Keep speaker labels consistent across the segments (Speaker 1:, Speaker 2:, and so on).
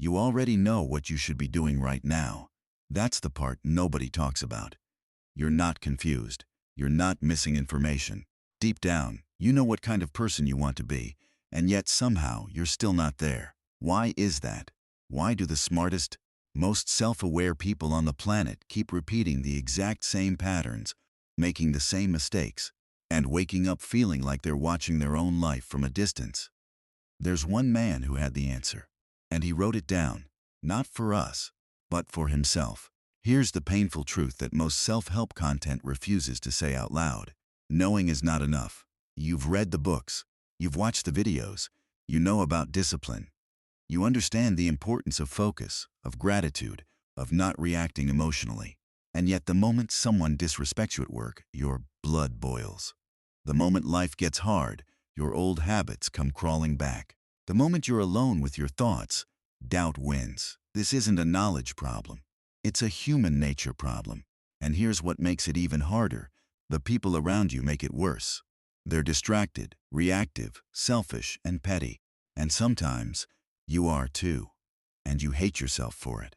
Speaker 1: You already know what you should be doing right now. That's the part nobody talks about. You're not confused. You're not missing information. Deep down, you know what kind of person you want to be, and yet somehow you're still not there. Why is that? Why do the smartest, most self-aware people on the planet keep repeating the exact same patterns, making the same mistakes, and waking up feeling like they're watching their own life from a distance? There's one man who had the answer, and he wrote it down, not for us, but for himself. Here's the painful truth that most self-help content refuses to say out loud. Knowing is not enough. You've read the books, you've watched the videos, you know about discipline. You understand the importance of focus, of gratitude, of not reacting emotionally. And yet the moment someone disrespects you at work, your blood boils. The moment life gets hard, your old habits come crawling back. The moment you're alone with your thoughts, doubt wins. This isn't a knowledge problem. It's a human nature problem. And here's what makes it even harder. The people around you make it worse. They're distracted, reactive, selfish, and petty. And sometimes, you are too. And you hate yourself for it.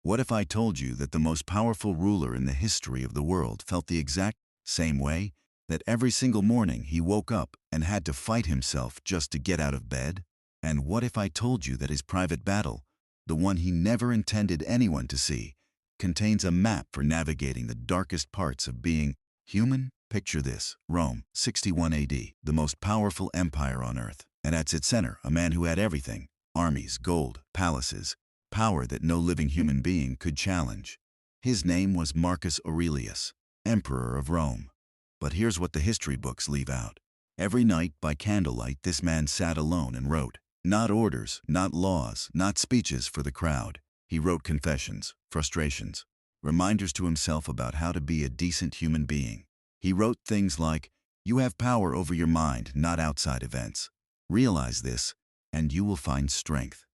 Speaker 1: What if I told you that the most powerful ruler in the history of the world felt the exact same way? That every single morning he woke up and had to fight himself just to get out of bed? And what if I told you that his private battle, the one he never intended anyone to see, contains a map for navigating the darkest parts of being human? Picture this: Rome, 61 AD, the most powerful empire on earth. And at its center, a man who had everything: armies, gold, palaces, power that no living human being could challenge. His name was Marcus Aurelius, Emperor of Rome. But here's what the history books leave out. Every night, by candlelight, this man sat alone and wrote. Not orders, not laws, not speeches for the crowd. He wrote confessions, frustrations, reminders to himself about how to be a decent human being. He wrote things like, "You have power over your mind, not outside events. Realize this, and you will find strength."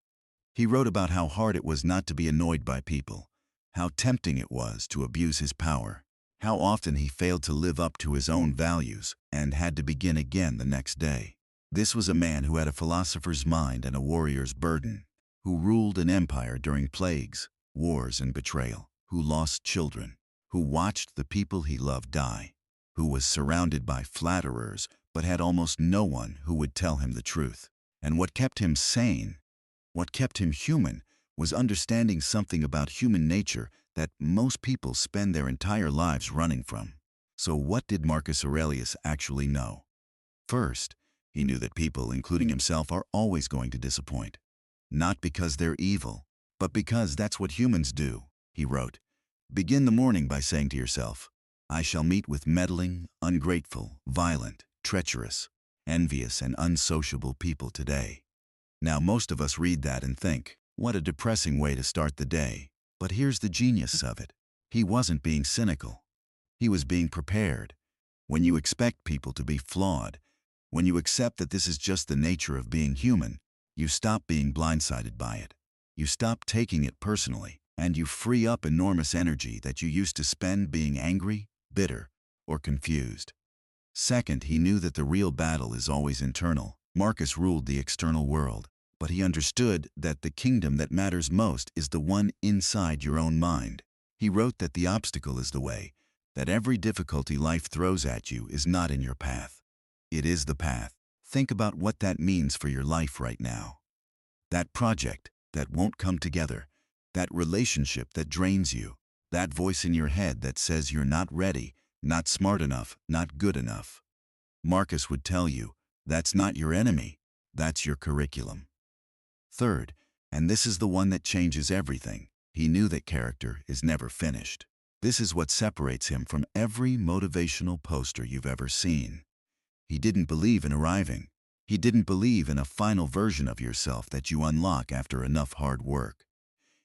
Speaker 1: He wrote about how hard it was not to be annoyed by people, how tempting it was to abuse his power, how often he failed to live up to his own values and had to begin again the next day. This was a man who had a philosopher's mind and a warrior's burden, who ruled an empire during plagues, wars, and betrayal, who lost children, who watched the people he loved die, who was surrounded by flatterers but had almost no one who would tell him the truth. And what kept him sane, what kept him human, was understanding something about human nature that most people spend their entire lives running from. So what did Marcus Aurelius actually know? First, he knew that people, including himself, are always going to disappoint. Not because they're evil, but because that's what humans do. He wrote, "Begin the morning by saying to yourself, I shall meet with meddling, ungrateful, violent, treacherous, envious, and unsociable people today." Now, most of us read that and think, what a depressing way to start the day. But here's the genius of it. He wasn't being cynical. He was being prepared. When you expect people to be flawed, when you accept that this is just the nature of being human, you stop being blindsided by it. You stop taking it personally, and you free up enormous energy that you used to spend being angry, bitter, or confused. Second, he knew that the real battle is always internal. Marcus ruled the external world, but he understood that the kingdom that matters most is the one inside your own mind. He wrote that the obstacle is the way, that every difficulty life throws at you is not in your path. It is the path. Think about what that means for your life right now. That project that won't come together, that relationship that drains you, that voice in your head that says you're not ready, not smart enough, not good enough. Marcus would tell you, that's not your enemy, that's your curriculum. Third, and this is the one that changes everything, he knew that character is never finished. This is what separates him from every motivational poster you've ever seen. He didn't believe in arriving. He didn't believe in a final version of yourself that you unlock after enough hard work.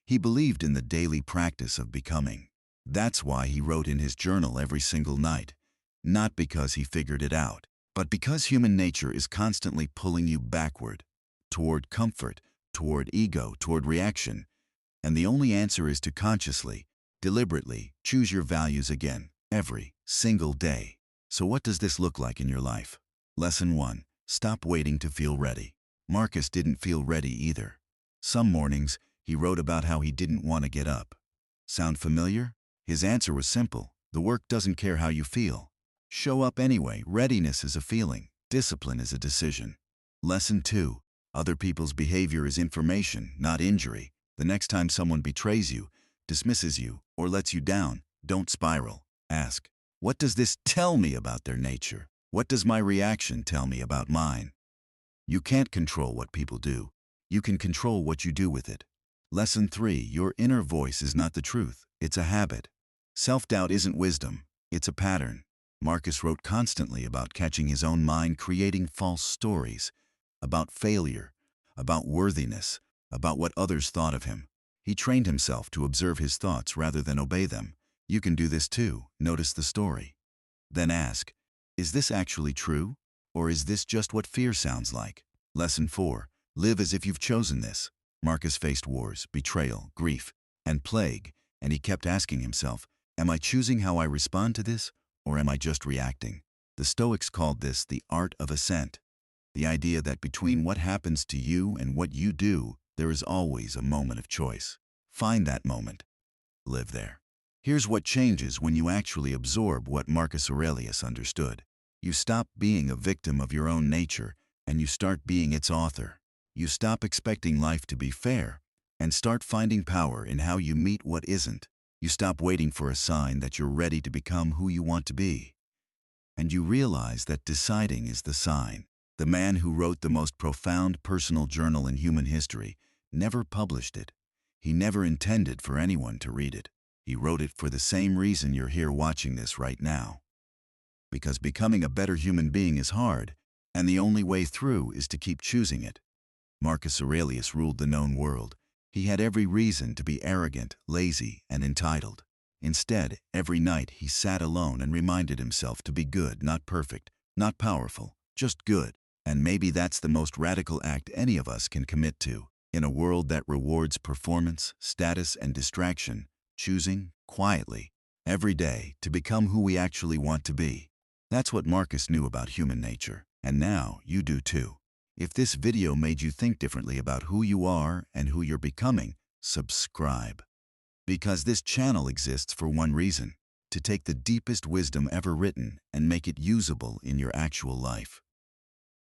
Speaker 1: He believed in the daily practice of becoming. That's why he wrote in his journal every single night. Not because he figured it out, but because human nature is constantly pulling you backward, toward comfort, toward ego, toward reaction. And the only answer is to consciously, deliberately choose your values again, every single day. So what does this look like in your life? Lesson 1. Stop waiting to feel ready. Marcus didn't feel ready either. Some mornings, He wrote about how he didn't want to get up. Sound familiar? His answer was simple. The work doesn't care how you feel. Show up anyway. Readiness is a feeling. Discipline is a decision. Lesson 2. Other people's behavior is information, not injury. The next time someone betrays you, dismisses you, or lets you down, don't spiral. Ask, what does this tell me about their nature? What does my reaction tell me about mine? You can't control what people do. You can control what you do with it. Lesson 3. Your inner voice is not the truth. It's a habit. Self-doubt isn't wisdom. It's a pattern. Marcus wrote constantly about catching his own mind creating false stories, about failure, about worthiness, about what others thought of him. He trained himself to observe his thoughts rather than obey them. You can do this too. Notice the story. Then ask, is this actually true? Or is this just what fear sounds like? Lesson 4. Live as if you've chosen this. Marcus faced wars, betrayal, grief, and plague, and he kept asking himself, am I choosing how I respond to this, or am I just reacting? The Stoics called this the art of ascent, the idea that between what happens to you and what you do, there is always a moment of choice. Find that moment. Live there. Here's what changes when you actually absorb what Marcus Aurelius understood. You stop being a victim of your own nature, and you start being its author. You stop expecting life to be fair, and start finding power in how you meet what isn't. You stop waiting for a sign that you're ready to become who you want to be. And you realize that deciding is the sign. The man who wrote the most profound personal journal in human history never published it. He never intended for anyone to read it. He wrote it for the same reason you're here watching this right now. Because becoming a better human being is hard, and the only way through is to keep choosing it. Marcus Aurelius ruled the known world. He had every reason to be arrogant, lazy, and entitled. Instead, every night he sat alone and reminded himself to be good, not perfect, not powerful, just good. And maybe that's the most radical act any of us can commit to. In a world that rewards performance, status, and distraction, choosing, quietly, every day, to become who we actually want to be. That's what Marcus knew about human nature. And now you do too. If this video made you think differently about who you are and who you're becoming, subscribe. Because this channel exists for one reason: to take the deepest wisdom ever written and make it usable in your actual life.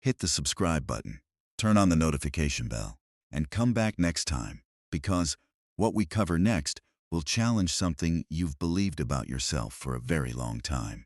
Speaker 1: Hit the subscribe button, turn on the notification bell, and come back next time, because what we cover next will challenge something you've believed about yourself for a very long time.